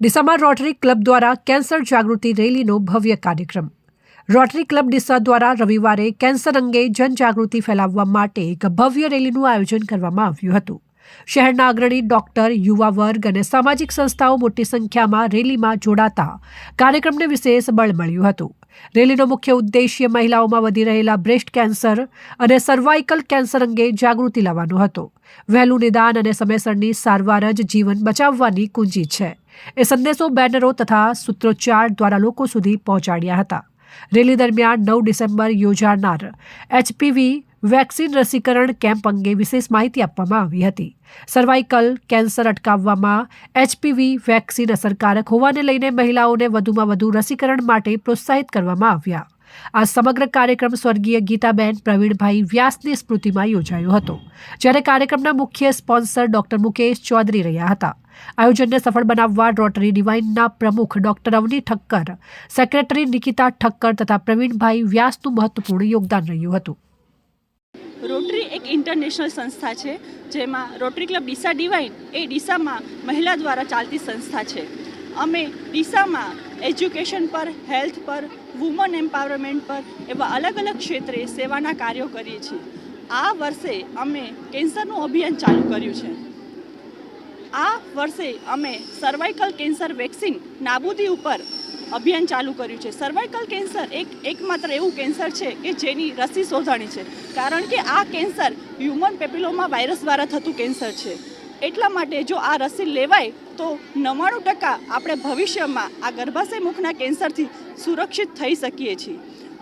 ડીસામાં rotary club દ્વારા cancer જાગૃતિ રેલીનો ભવ્ય કાર્યક્રમ। રોટરી ક્લબ ડીસા દ્વારા રવિવારે કેન્સર અંગે જનજાગૃતિ ફેલાવવા માટે એક ભવ્ય રેલીનું આયોજન કરવામાં આવ્યું હતું। શહેરના અગ્રણી ડોક્ટર, યુવા વર્ગ અને સામાજિક સંસ્થાઓ મોટી સંખ્યામાં રેલીમાં જોડાતા કાર્યક્રમને વિશેષ બળ મળ્યું હતું। રેલીનો મુખ્ય ઉદ્દેશ્ય મહિલાઓમાં વધી રહેલા બ્રેસ્ટ કેન્સર અને સર્વાઇકલ કેન્સર અંગે જાગૃતિ લાવવાનો હતો। વહેલું નિદાન અને સમયસરની સારવાર જ જીવન બચાવવાની કુંજી છે। એ સંદેશો બેનરો તથા સૂત્રોચ્ચાર દ્વારા લોકો સુધી પહોંચાડ્યા હતા। રેલી દરમિયાન 9 ડિસેમ્બર યોજાનાર એચપીવી વેક્સિન રસીકરણ કેમ્પ અંગે વિશેષ માહિતી આપવામાં આવી હતી। સર્વાઇકલ કેન્સર અટકાવવામાં એચપીવી વેક્સિન અસરકારક હોવાને લઈને મહિલાઓને વધુમાં વધુ રસીકરણ માટે પ્રોત્સાહિત કરવામાં આવ્યા। આ સમગ્ર કાર્યક્રમ સ્વર્ગીય ગીતાબેન પ્રવીણભાઈ વ્યાસની સ્મૃતિમાં યોજાયો હતો, જ્યારે કાર્યક્રમના મુખ્ય સ્પોન્સર ડોક્ટર મુકેશ ચૌધરી રહ્યા હતા। આયોજનને સફળ બનાવવા રોટરી ડિવાઇનના પ્રમુખ ડોક્ટર અવની ઠક્કર, સેક્રેટરી નિકિતા ઠક્કર તથા પ્રવીણભાઈ વ્યાસનું મહત્વપૂર્ણ યોગદાન રહ્યું હતું। રોટરી એક ઇન્ટરનેશનલ સંસ્થા છે, જેમાં રોટરી ક્લબ ડીસા ડિવાઇન એ ડીસામાં મહિલા દ્વારા ચાલતી સંસ્થા છે। અમે ડીસામાં એજ્યુકેશન પર, હેલ્થ પર, વુમન એમ્પાવરમેન્ટ પર એવા અલગ અલગ ક્ષેત્રે સેવાના કાર્યો કરીએ છીએ। આ વર્ષે અમે કેન્સરનું અભિયાન ચાલુ કર્યું છે। આ વર્ષે અમે સર્વાઇકલ કેન્સર વેક્સિન નાબૂદી ઉપર અભિયાન ચાલુ કર્યું છે। સર્વાઇકલ કેન્સર એકમાત્ર એવું કેન્સર છે કે જેની રસી શોધાણી છે, કારણ કે આ કેન્સર હ્યુમન પેપિલોમા વાયરસ દ્વારા થતું કેન્સર છે। એટલા માટે જો આ રસી લેવાય તો 99% આપણે ભવિષ્યમાં આ ગર્ભાશય મુખના કેન્સરથી સુરક્ષિત થઈ શકીએ છીએ।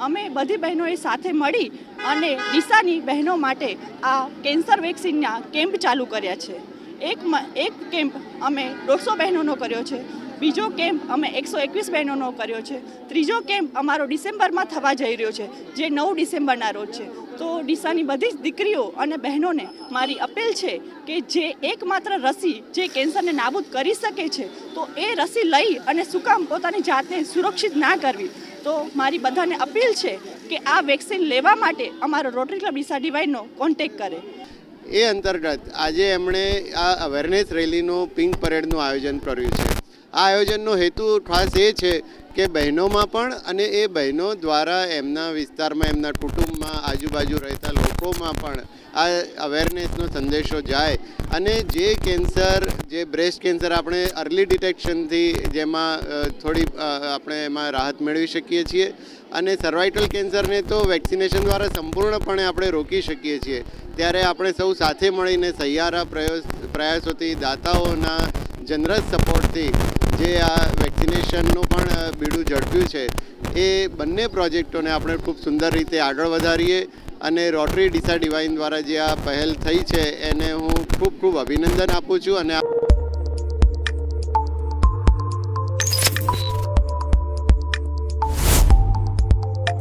અમે બધી બહેનોએ સાથે મળી અને ડીસાની બહેનો માટે આ કેન્સર વેક્સિનના કેમ્પ ચાલુ કર્યા છે। એક કેમ્પ અમે 150 બહેનોનો કર્યો છે, બીજો કેમ્પ અમે 121 બહેનોનો કર્યો છે, ત્રીજો કેમ્પ અમારો ડિસેમ્બરમાં થવા જઈ રહ્યો છે, જે 9 ડિસેમ્બરના રોજ છે। તો ડીસાની બધી જ દીકરીઓ અને બહેનોને મારી અપીલ છે કે જે એકમાત્ર રસી જે કેન્સરને નાબૂદ કરી શકે છે, તો એ રસી લઈ અને શું કામ પોતાની જાતને સુરક્ષિત ના કરવી। તો મારી બધાને અપીલ છે કે આ વેક્સિન લેવા માટે અમારો રોટરી ક્લબ ડીસા ડિવાઇનનો કોન્ટેક્ટ કરે। એ અંતર્ગત આજે એમણે આ અવેરનેસ રેલીનું પિંક પરેડનું આયોજન કર્યું છે। આ આયોજનનો હેતુ ખાસ એ છે કે બહેનોમાં પણ અને એ બહેનો દ્વારા એમના વિસ્તારમાં, એમના કુટુંબમાં, આજુબાજુ રહેતા લોકોમાં પણ આ અવેરનેસનો સંદેશો જાય અને જે કેન્સર, જે બ્રેસ્ટ કેન્સર આપણે અર્લી ડિટેક્શનથી જેમાં થોડી આપણે એમાં રાહત મેળવી શકીએ છીએ અને સર્વાઇકલ કેન્સરને તો વેક્સિનેશન દ્વારા સંપૂર્ણપણે આપણે રોકી શકીએ છીએ। ત્યારે આપણે સૌ સાથે મળીને સહિયારા પ્રયાસોથી, દાતાઓના જનરસ સપોર્ટથી જે આ વેક્સિનેશનનું પણ બીડું ઝડપ્યું છે, એ બંને પ્રોજેક્ટોને આપણે ખૂબ સુંદર રીતે આગળ વધારીએ અને રોટરી ડીસા ડિવાઇન દ્વારા જે આ પહેલ થઈ છે એને હું ખૂબ અભિનંદન આપું છું અને